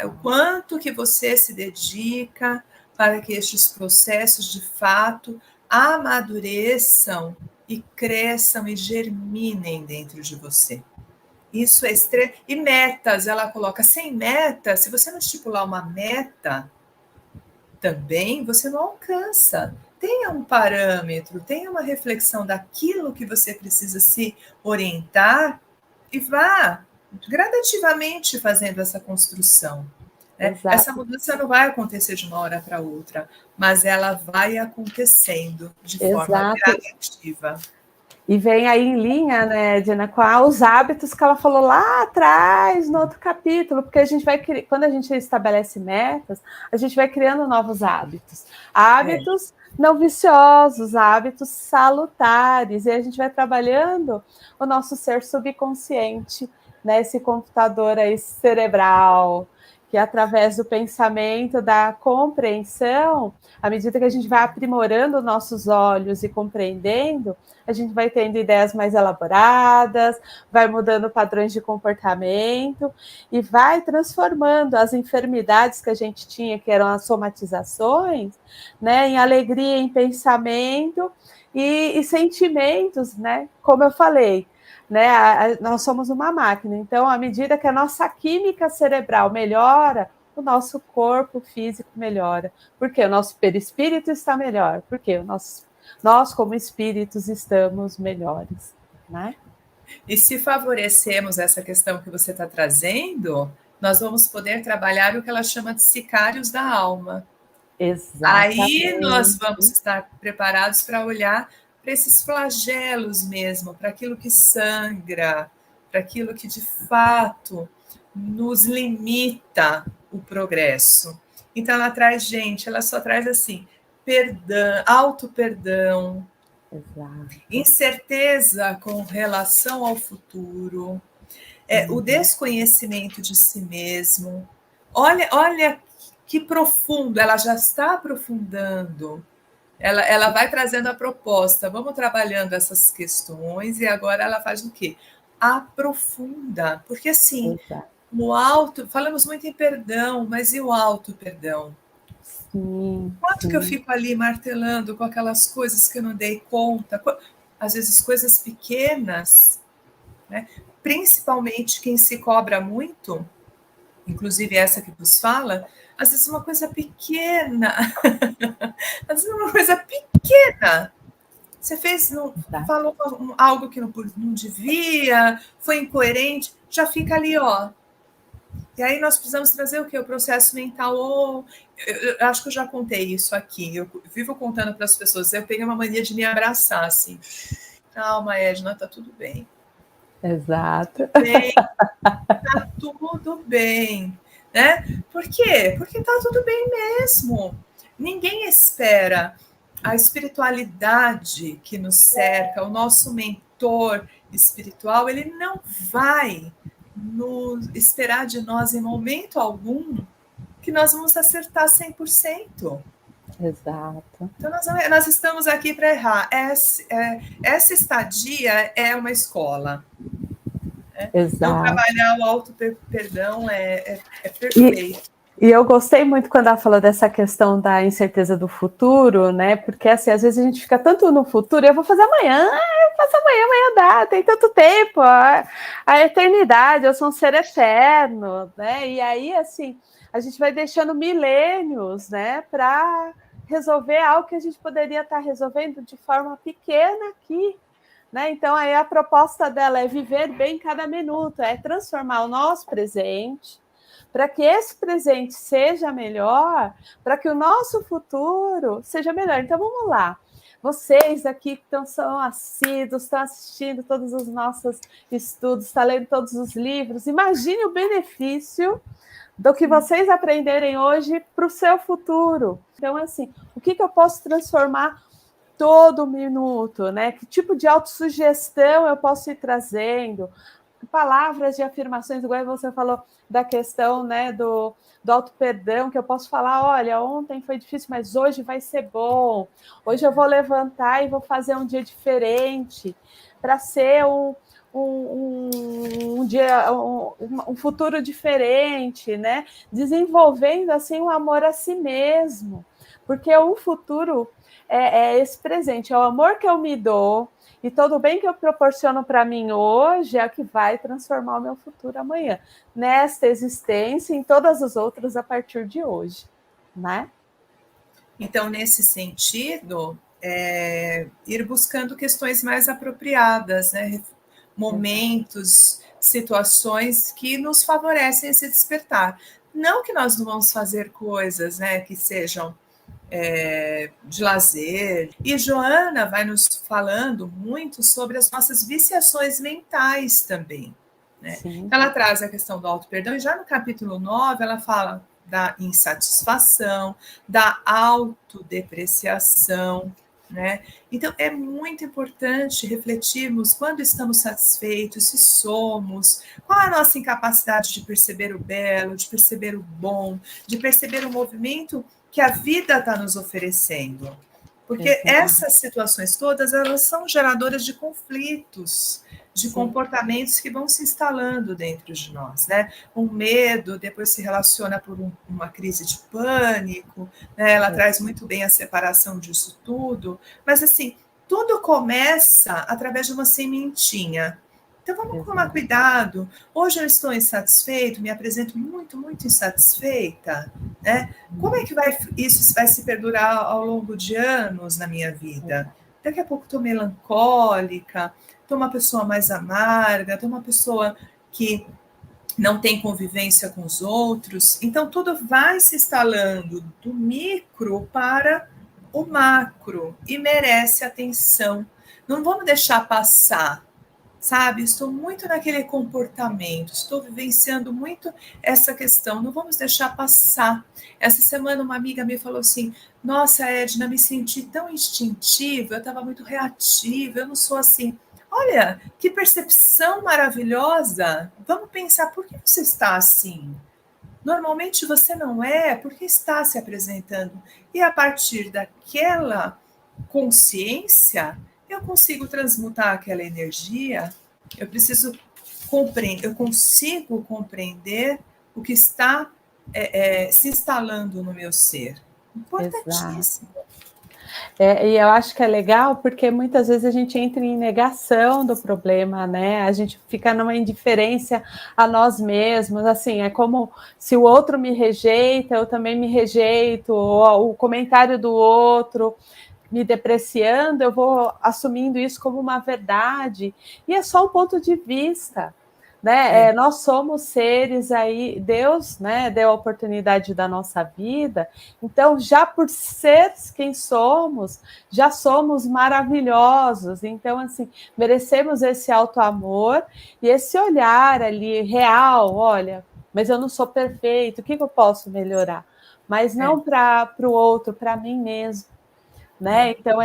O quanto que você se dedica para que estes processos, de fato, amadureçam e cresçam e germinem dentro de você. Isso é extremo. E metas, ela coloca, sem meta, se você não estipular uma meta, também você não alcança. Tenha um parâmetro, tenha uma reflexão daquilo que você precisa se orientar e vá gradativamente fazendo essa construção. Essa mudança não vai acontecer de uma hora para outra, mas ela vai acontecendo de forma gradativa. E vem aí em linha, né, Diana, com os hábitos que ela falou lá atrás, no outro capítulo, porque a gente vai, quando a gente estabelece metas, a gente vai criando novos hábitos. Hábitos não viciosos, hábitos salutares, e a gente vai trabalhando o nosso ser subconsciente, né, esse computador aí cerebral, que através do pensamento, da compreensão, à medida que a gente vai aprimorando nossos olhos e compreendendo, a gente vai tendo ideias mais elaboradas, vai mudando padrões de comportamento e vai transformando as enfermidades que a gente tinha, que eram as somatizações, né, em alegria, em pensamento e sentimentos, né? Como eu falei, né? Nós somos uma máquina, então, à medida que a nossa química cerebral melhora, o nosso corpo físico melhora. Porque o nosso perispírito está melhor, porque nós, como espíritos, estamos melhores, né? E se favorecemos essa questão que você está trazendo, nós vamos poder trabalhar o que ela chama de sicários da alma. Exatamente. Aí nós vamos estar preparados para olhar para esses flagelos mesmo, para aquilo que sangra, para aquilo que de fato nos limita o progresso. Então ela traz, gente, ela só traz assim, perdão, auto-perdão, incerteza com relação ao futuro, o desconhecimento de si mesmo. Olha que profundo, ela já está aprofundando. Ela vai trazendo a proposta, vamos trabalhando essas questões, e agora ela faz o quê? Aprofunda, porque assim, o auto, falamos muito em perdão, mas e o auto-perdão? Quanto que eu fico ali martelando com aquelas coisas que eu não dei conta, às vezes coisas pequenas, né? Principalmente quem se cobra muito, inclusive essa que vos fala, às vezes uma coisa pequena, às vezes uma coisa pequena, você fez, falou algo que não devia, foi incoerente, já fica ali, E aí nós precisamos trazer o quê? O processo mental. Eu acho que eu já contei isso aqui, eu vivo contando para as pessoas, eu peguei uma mania de me abraçar, assim, calma, Edna, tá tudo bem. Exato. Tá tudo bem, né? Por quê? Porque tá tudo bem mesmo. Ninguém espera a espiritualidade que nos cerca, o nosso mentor espiritual, ele não vai esperar de nós em momento algum que nós vamos acertar 100%. Exato. Então, nós estamos aqui para errar. Essa estadia é uma escola. Exato. Então, trabalhar o auto-perdão é perfeito. E eu gostei muito quando ela falou dessa questão da incerteza do futuro, né? Porque, assim, às vezes a gente fica tanto no futuro, eu vou fazer amanhã, eu faço amanhã dá, tem tanto tempo, a eternidade, eu sou um ser eterno, né? E aí, assim, a gente vai deixando milênios, né, para resolver algo que a gente poderia estar resolvendo de forma pequena aqui, né? Então, aí a proposta dela é viver bem cada minuto, é transformar o nosso presente, para que esse presente seja melhor, para que o nosso futuro seja melhor. Então, vamos lá. Vocês aqui que são assíduos, estão assistindo todos os nossos estudos, estão lendo todos os livros, imagine o benefício do que vocês aprenderem hoje para o seu futuro. Então, assim, o que eu posso transformar todo minuto, né? Que tipo de autossugestão eu posso ir trazendo? palavras de afirmações, igual você falou da questão, né, do auto-perdão, que eu posso falar, olha, ontem foi difícil, mas hoje vai ser bom. Hoje eu vou levantar e vou fazer um dia diferente para ser um dia, um futuro diferente, né? Desenvolvendo assim um amor a si mesmo, porque o futuro é esse presente, é o amor que eu me dou e todo o bem que eu proporciono para mim hoje é o que vai transformar o meu futuro amanhã, nesta existência e em todas as outras a partir de hoje, né? Então, nesse sentido, ir buscando questões mais apropriadas, né? Momentos, situações que nos favorecem esse despertar. Não que nós não vamos fazer coisas, né, que sejam de lazer. E Joana vai nos falando muito sobre as nossas viciações mentais também. Né? Ela traz a questão do auto-perdão, e já no capítulo 9 ela fala da insatisfação, da autodepreciação, né? Então, é muito importante refletirmos quando estamos satisfeitos, se somos, qual é a nossa incapacidade de perceber o belo, de perceber o bom, de perceber o movimento que a vida está nos oferecendo. Porque essas situações todas, elas são geradoras de conflitos, de comportamentos que vão se instalando dentro de nós, né? Um medo depois se relaciona por uma crise de pânico, né? Ela traz muito bem a separação disso tudo, mas assim, tudo começa através de uma sementinha. Então vamos tomar cuidado. Hoje eu estou insatisfeito, me apresento muito, muito insatisfeita, né? Como é que isso vai se perdurar ao longo de anos na minha vida? Daqui a pouco estou melancólica, estou uma pessoa mais amarga, estou uma pessoa que não tem convivência com os outros. Então, tudo vai se instalando do micro para o macro e merece atenção. Não vamos deixar passar, sabe? Estou muito naquele comportamento, estou vivenciando muito essa questão, não vamos deixar passar. Essa semana uma amiga me falou assim, nossa, Edna, me senti tão instintiva, eu estava muito reativa, eu não sou assim. Olha, que percepção maravilhosa! Vamos pensar, por que você está assim? Normalmente você não é, porque está se apresentando. E a partir daquela consciência, eu consigo transmutar aquela energia, eu preciso compreender, eu consigo compreender o que está se instalando no meu ser. Importantíssimo. E eu acho que é legal porque muitas vezes a gente entra em negação do problema, né? A gente fica numa indiferença a nós mesmos, assim, é como se o outro me rejeita, eu também me rejeito, ou o comentário do outro me depreciando, eu vou assumindo isso como uma verdade, e é só um ponto de vista. Né? Nós somos seres aí, Deus, né, deu a oportunidade da nossa vida, então já por ser quem somos, já somos maravilhosos, então assim, merecemos esse auto-amor e esse olhar ali real, olha, mas eu não sou perfeito, o que eu posso melhorar? Mas não para o outro, para mim mesmo. Né? Então,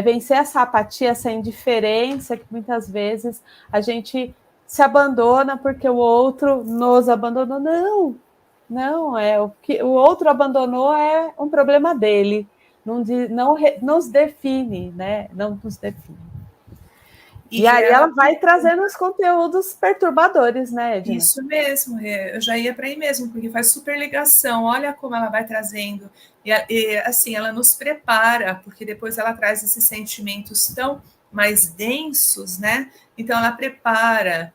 vencer essa apatia, essa indiferença que muitas vezes a gente se abandona porque o outro nos abandonou. Não, o que o outro abandonou é um problema dele, não nos define, né? Não nos define. E aí ela vai trazendo os conteúdos perturbadores, né, Edna? Isso mesmo, eu já ia para aí mesmo, porque faz super ligação, olha como ela vai trazendo, e assim, ela nos prepara, porque depois ela traz esses sentimentos tão mais densos, né? Então ela prepara,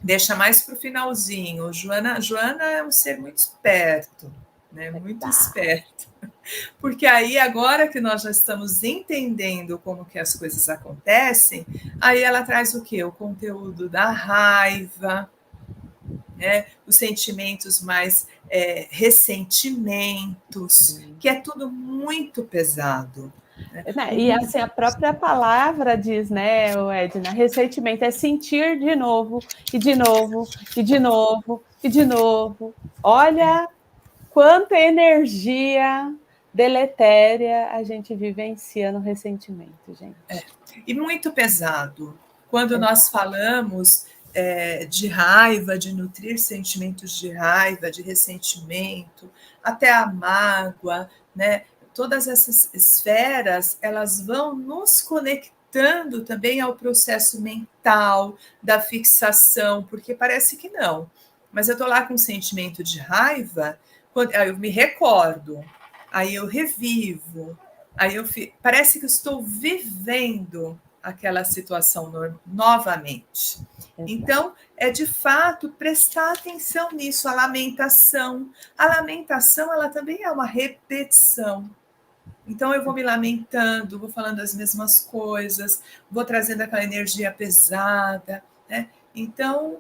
deixa mais para o finalzinho. Joana é um ser muito esperto, né? Muito esperto. Porque aí, agora que nós já estamos entendendo como que as coisas acontecem, aí ela traz o quê? O conteúdo da raiva, né? Os sentimentos mais ressentimentos, que é tudo muito pesado. E assim, a própria palavra diz, né, Edna, ressentimento é sentir de novo, e de novo, e de novo, e de novo. Olha quanta energia deletéria a gente vivencia no ressentimento, gente. E muito pesado. Quando nós falamos de raiva, de nutrir sentimentos de raiva, de ressentimento, até a mágoa, né? Todas essas esferas, elas vão nos conectando também ao processo mental da fixação, porque parece que não. Mas eu estou lá com um sentimento de raiva, aí eu me recordo, aí eu revivo, parece que eu estou vivendo aquela situação novamente. Então, é de fato prestar atenção nisso, a lamentação. A lamentação, ela também é uma repetição. Então, eu vou me lamentando, vou falando as mesmas coisas, vou trazendo aquela energia pesada, né? Então,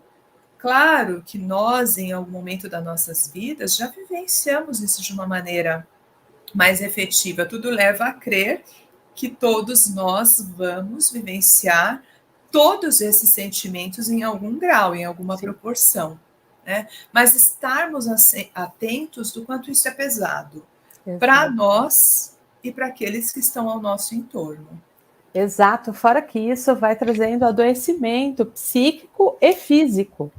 claro que nós, em algum momento das nossas vidas, já vivenciamos isso de uma maneira mais efetiva. Tudo leva a crer que todos nós vamos vivenciar todos esses sentimentos em algum grau, em alguma proporção, né? Mas estarmos atentos do quanto isso é pesado para nós e para aqueles que estão ao nosso entorno. Exato, fora que isso vai trazendo adoecimento psíquico e físico.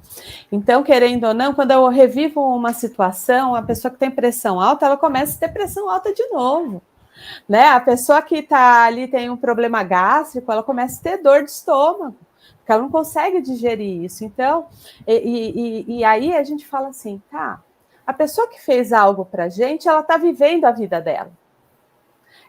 Então, querendo ou não, quando eu revivo uma situação, a pessoa que tem pressão alta, ela começa a ter pressão alta de novo. Né? A pessoa que está ali tem um problema gástrico, ela começa a ter dor de estômago, porque ela não consegue digerir isso. Então, e aí a gente fala assim, tá, a pessoa que fez algo para gente, ela está vivendo a vida dela.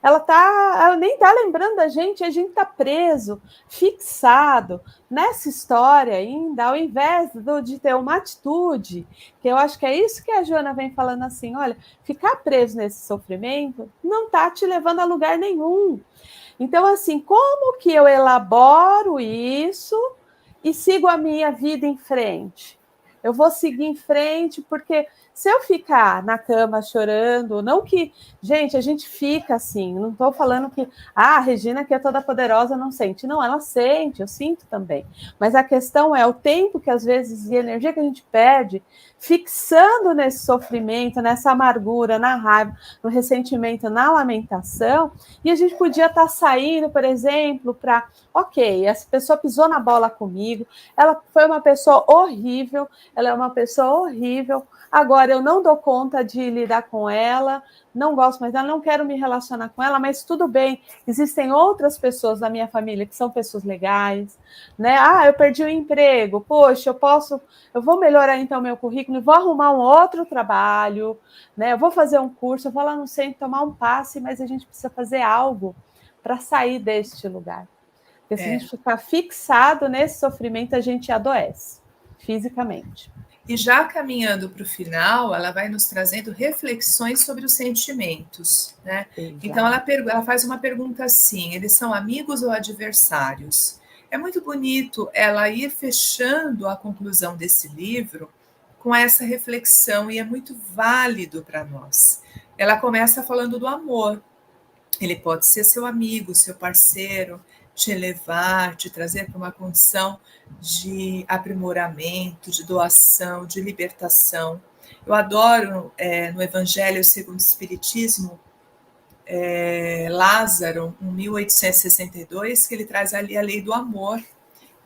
Ela nem está lembrando da gente, a gente está preso, fixado nessa história ainda, ao invés de ter uma atitude, que eu acho que é isso que a Joana vem falando assim, olha, ficar preso nesse sofrimento não está te levando a lugar nenhum. Então, assim, como que eu elaboro isso e sigo a minha vida em frente? Eu vou seguir em frente porque se eu ficar na cama chorando, não que... Gente, a gente fica assim, não estou falando que a Regina, que é toda poderosa, não sente. Não, ela sente, eu sinto também. Mas a questão é o tempo que às vezes e a energia que a gente perde fixando nesse sofrimento, nessa amargura, na raiva, no ressentimento, na lamentação, e a gente podia estar saindo, por exemplo, para... Ok, essa pessoa pisou na bola comigo, ela foi uma pessoa horrível, ela é uma pessoa horrível, agora eu não dou conta de lidar com ela, não gosto mais dela, não quero me relacionar com ela, mas tudo bem, existem outras pessoas da minha família que são pessoas legais, né? Ah, eu perdi o emprego, poxa, eu vou melhorar então meu currículo, vou arrumar um outro trabalho, né? Eu vou fazer um curso, eu vou lá no centro tomar um passe, mas a gente precisa fazer algo para sair deste lugar. Porque se a gente ficar fixado nesse sofrimento, a gente adoece fisicamente. E já caminhando para o final, ela vai nos trazendo reflexões sobre os sentimentos, né? Exato. Então ela faz uma pergunta assim: eles são amigos ou adversários? É muito bonito ela ir fechando a conclusão desse livro com essa reflexão, e é muito válido para nós. Ela começa falando do amor. Ele pode ser seu amigo, seu parceiro, te elevar, te trazer para uma condição de aprimoramento, de doação, de libertação. Eu adoro no Evangelho segundo o Espiritismo, Lázaro, em 1862, que ele traz ali a lei do amor.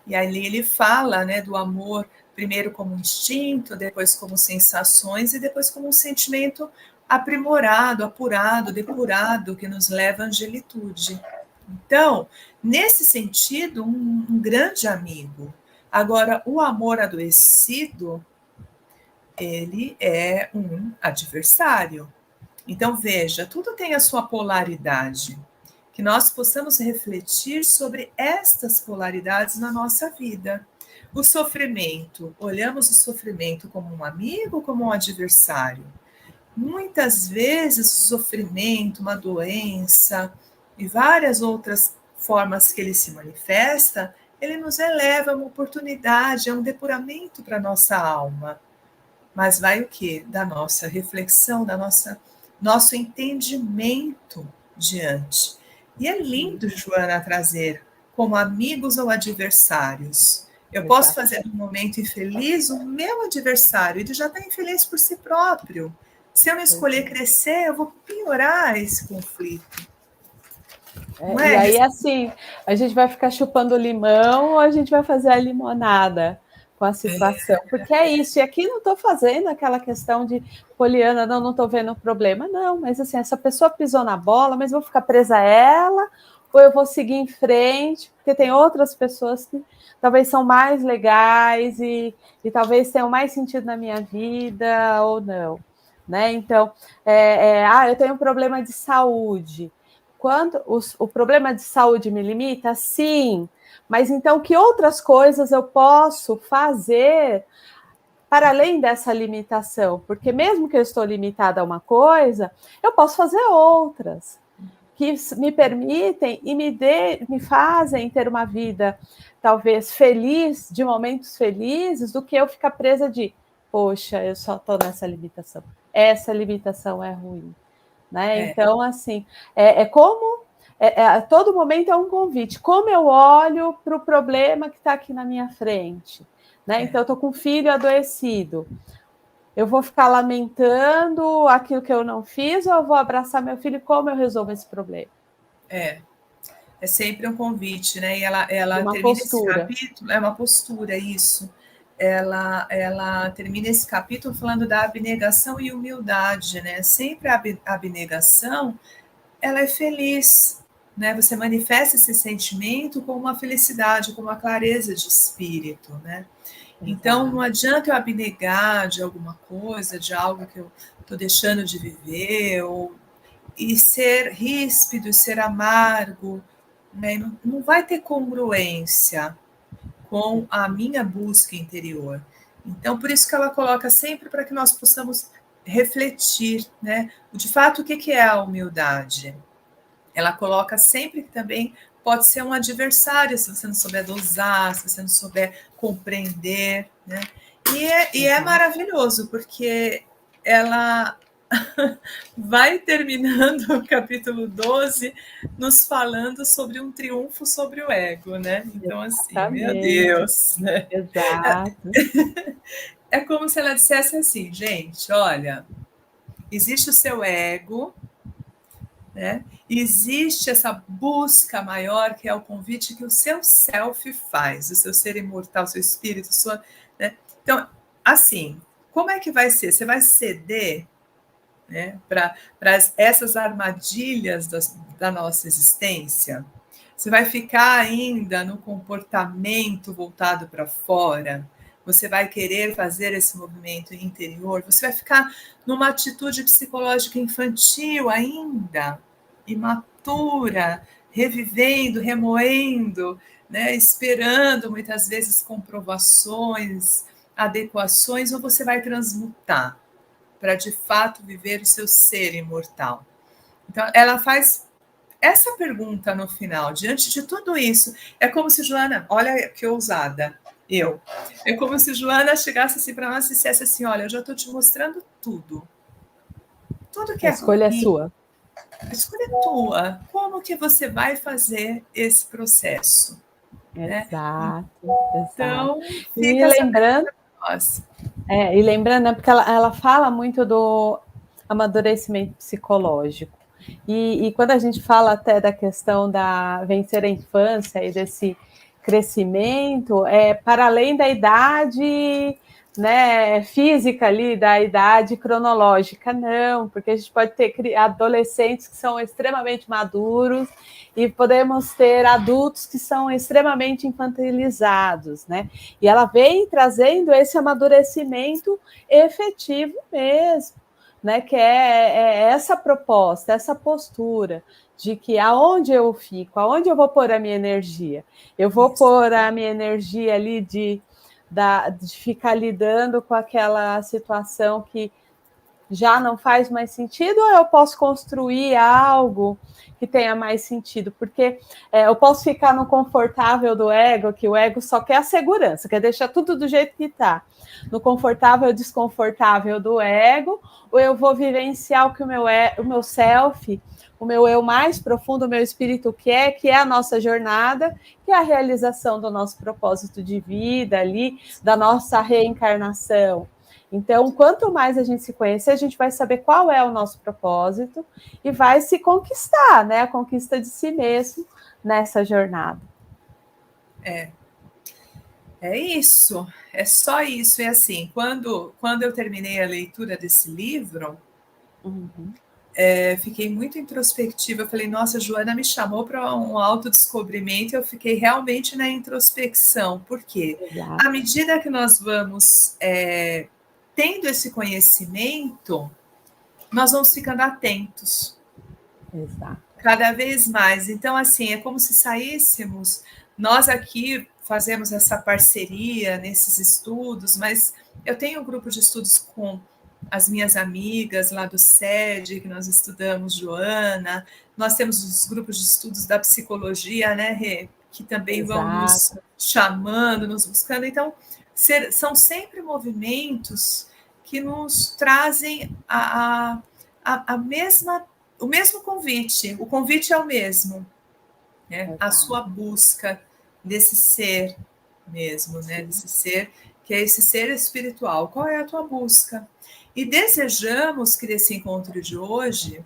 E ali ele fala, né, do amor, primeiro como instinto, depois como sensações e depois como um sentimento aprimorado, apurado, depurado, que nos leva à angelitude. Então, nesse sentido, um grande amigo. Agora, o amor adoecido, ele é um adversário. Então, veja, tudo tem a sua polaridade. Que nós possamos refletir sobre estas polaridades na nossa vida. O sofrimento, olhamos o sofrimento como um amigo ou como um adversário? Muitas vezes o sofrimento, uma doença e várias outras formas que ele se manifesta, ele nos eleva a uma oportunidade, é um depuramento para a nossa alma. Mas vai o quê? Da nossa reflexão, nosso entendimento diante. E é lindo, Joana, trazer como amigos ou adversários. Eu posso fazer um momento infeliz o meu adversário, ele já está infeliz por si próprio. Se eu não escolher crescer, eu vou piorar esse conflito. E aí, assim, a gente vai ficar chupando limão ou a gente vai fazer a limonada? com a situação, porque é isso, e aqui não estou fazendo aquela questão de poliana, não estou vendo o problema, não, mas assim, essa pessoa pisou na bola, mas vou ficar presa a ela, ou eu vou seguir em frente, porque tem outras pessoas que talvez são mais legais e talvez tenham mais sentido na minha vida, ou não, né? Então, eu tenho um problema de saúde. Quando o problema de saúde me limita? Sim, mas então que outras coisas eu posso fazer para além dessa limitação? Porque mesmo que eu estou limitada a uma coisa, eu posso fazer outras que me permitem e me fazem ter uma vida talvez feliz, de momentos felizes, do que eu ficar presa de, poxa, eu só estou nessa limitação. Essa limitação é ruim, né? Então, assim, como a todo momento é um convite. Como eu olho para o problema que está aqui na minha frente, né? Então, eu estou com um filho adoecido. Eu vou ficar lamentando aquilo que eu não fiz, ou eu vou abraçar meu filho e como eu resolvo esse problema? É sempre um convite, né? E ela uma termina postura. esse capítulo, é uma postura, isso. Ela termina esse capítulo falando da abnegação e humildade, né? Sempre a abnegação, ela é feliz, né? Você manifesta esse sentimento com uma felicidade, com uma clareza de espírito, né? Então, não adianta eu abnegar de alguma coisa, de algo que eu estou deixando de viver, e ser ríspido, ser amargo, né? Não vai ter congruência com a minha busca interior. Então, por isso que ela coloca sempre para que nós possamos refletir, né? De fato, o que é a humildade? Ela coloca sempre que também pode ser um adversário, se você não souber dosar, se você não souber compreender, né? E é maravilhoso, porque ela vai terminando o capítulo 12 nos falando sobre um triunfo sobre o ego, né? Então, assim, meu Deus, né? Exato. É como se ela dissesse assim, gente, olha, existe o seu ego, né? Existe essa busca maior, que é o convite que o seu self faz, o seu ser imortal, o seu espírito, sua, né? Então, assim, como é que vai ser? Você vai ceder, né, para essas armadilhas da nossa existência? Você vai ficar ainda no comportamento voltado para fora? Você vai querer fazer esse movimento interior? Você vai ficar numa atitude psicológica infantil ainda, imatura, revivendo, remoendo, né, esperando muitas vezes comprovações, adequações, ou você vai transmutar para de fato viver o seu ser imortal? Então, ela faz essa pergunta no final, diante de tudo isso. É como se Joana, olha que ousada, é como se Joana chegasse assim para nós e dissesse assim, olha, eu já estou te mostrando tudo que a escolha ruim, é sua. a escolha é tua. Como que você vai fazer esse processo? Exato, né? Então, fica essa lembrando, e lembrando, né, porque ela fala muito do amadurecimento psicológico. E quando a gente fala até da questão da vencer a infância e desse crescimento, para além da idade, né, física ali, da idade cronológica, não, porque a gente pode ter adolescentes que são extremamente maduros e podemos ter adultos que são extremamente infantilizados, né? E ela vem trazendo esse amadurecimento efetivo mesmo, né? Que é essa proposta, essa postura de que aonde eu fico, aonde eu vou pôr a minha energia? Eu vou pôr a minha energia ali de ficar lidando com aquela situação que já não faz mais sentido, ou eu posso construir algo que tenha mais sentido? Porque eu posso ficar no confortável do ego, que o ego só quer a segurança, quer deixar tudo do jeito que está. No confortável e desconfortável do ego, ou eu vou vivenciar o que o meu self, o meu eu mais profundo, o meu espírito quer, que é a nossa jornada, que é a realização do nosso propósito de vida ali, da nossa reencarnação. Então, quanto mais a gente se conhecer, a gente vai saber qual é o nosso propósito e vai se conquistar, né? A conquista de si mesmo nessa jornada. É isso, é só isso. É assim, quando eu terminei a leitura desse livro, fiquei muito introspectiva. Eu falei, nossa, a Joana me chamou para um autodescobrimento e eu fiquei realmente na introspecção. Por quê? Exato. À medida que nós vamos tendo esse conhecimento, nós vamos ficando atentos. Exato. Cada vez mais. Então, assim, é como se saíssemos, nós aqui fazemos essa parceria nesses estudos, mas eu tenho um grupo de estudos com as minhas amigas lá do SED, que nós estudamos, Joana, nós temos os grupos de estudos da psicologia, né, Rê, que também vão nos chamando, nos buscando. Então, são sempre movimentos que nos trazem a mesma, o mesmo convite. O convite é o mesmo, né? A sua busca desse ser mesmo, né? Desse ser que é esse ser espiritual. Qual é a tua busca? E desejamos que nesse encontro de hoje,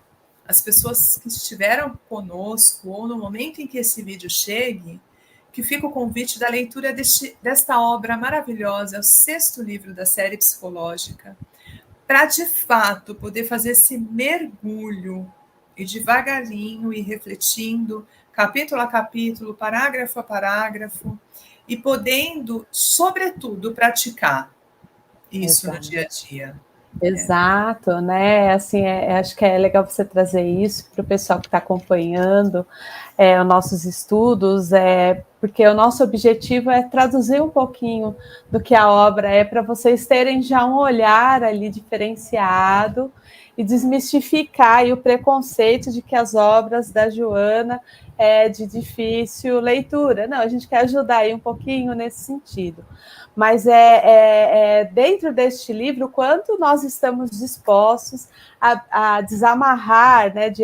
as pessoas que estiveram conosco, ou no momento em que esse vídeo chegue, que fica o convite da leitura desta obra maravilhosa, o 6º livro da série psicológica, para de fato poder fazer esse mergulho e devagarinho ir refletindo, capítulo a capítulo, parágrafo a parágrafo, e podendo, sobretudo, praticar isso no dia a dia. Exato, né? Assim, acho que é legal você trazer isso para o pessoal que está acompanhando os nossos estudos, porque o nosso objetivo é traduzir um pouquinho do que a obra é para vocês terem já um olhar ali diferenciado e desmistificar aí o preconceito de que as obras da Joana é de difícil leitura. Não, a gente quer ajudar aí um pouquinho nesse sentido. Mas dentro deste livro, quanto nós estamos dispostos a desamarrar, né, de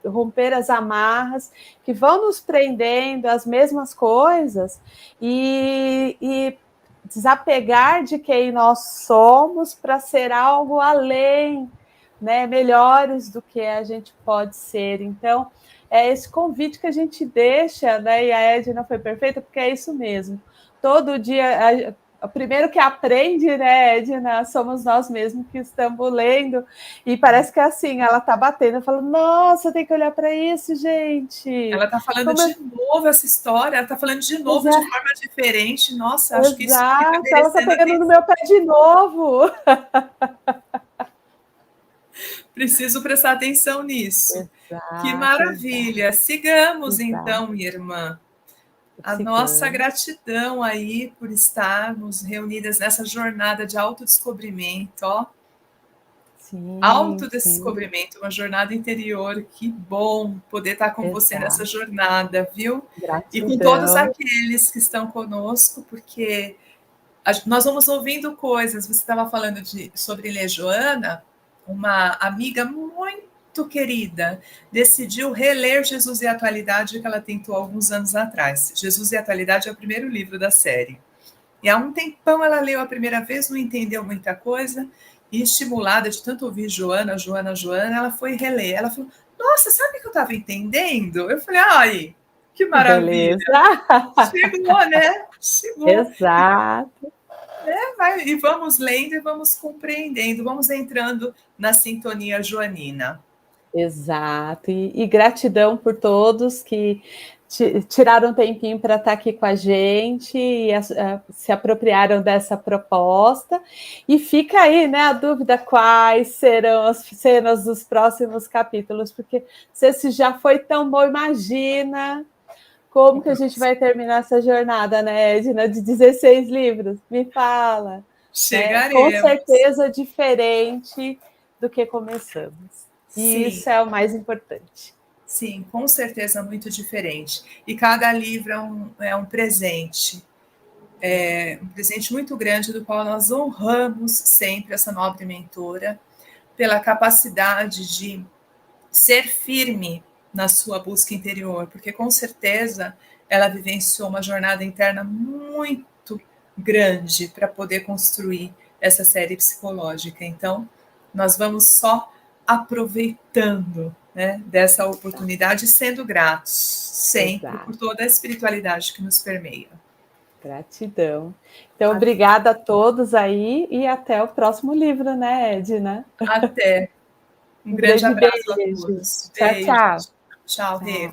romper as amarras que vão nos prendendo às mesmas coisas e desapegar de quem nós somos para ser algo além, né, melhores do que a gente pode ser. Então, é esse convite que a gente deixa, né, e a Edna foi perfeita, porque é isso mesmo. Todo dia, o primeiro que aprende, né, Edna, somos nós mesmos que estamos lendo, e parece que é assim, ela está batendo, falando, nossa, tem que olhar para isso, gente. Ela está falando de novo essa história, ela está falando de novo de forma diferente, nossa, acho que isso fica merecendo ela está pegando no meu pé de novo. Preciso prestar atenção nisso. Exato, que maravilha! Exato. Sigamos, então, minha irmã. A nossa gratidão aí por estarmos reunidas nessa jornada de autodescobrimento, ó. Sim, autodescobrimento, uma jornada interior. Que bom poder estar com você nessa jornada, viu? Gratidão. E com todos aqueles que estão conosco, porque nós vamos ouvindo coisas. Você estava falando sobre Lê Joana, uma amiga muito querida, decidiu reler Jesus e a Atualidade, que ela tentou alguns anos atrás. Jesus e a Atualidade é o primeiro livro da série. E há um tempão ela leu a primeira vez, não entendeu muita coisa, e estimulada de tanto ouvir Joana, ela foi reler. Ela falou, nossa, sabe o que eu estava entendendo? Eu falei, ai, que maravilha. Chegou, né? Chegou. Exato. E vamos lendo e vamos compreendendo, vamos entrando na sintonia joanina. Exato, e gratidão por todos que tiraram um tempinho para estar aqui com a gente e se apropriaram dessa proposta. E fica aí, né, a dúvida quais serão as cenas dos próximos capítulos, porque se esse já foi tão bom, imagina como que a gente vai terminar essa jornada, né, Edna, de 16 livros? Me fala. Chegaremos. Com certeza diferente do que começamos. E sim, isso é o mais importante. Sim, com certeza muito diferente. E cada livro é um presente. Um presente muito grande, do qual nós honramos sempre essa nobre mentora, pela capacidade de ser firme na sua busca interior, porque com certeza ela vivenciou uma jornada interna muito grande para poder construir essa série psicológica. Então, nós vamos só aproveitando, né, dessa oportunidade, sendo gratos sempre por toda a espiritualidade que nos permeia. Gratidão. Então, obrigada a todos aí e até o próximo livro, né, Edna? Até. Um grande abraço a todos. Tchau, tchau. Tchau, Rê.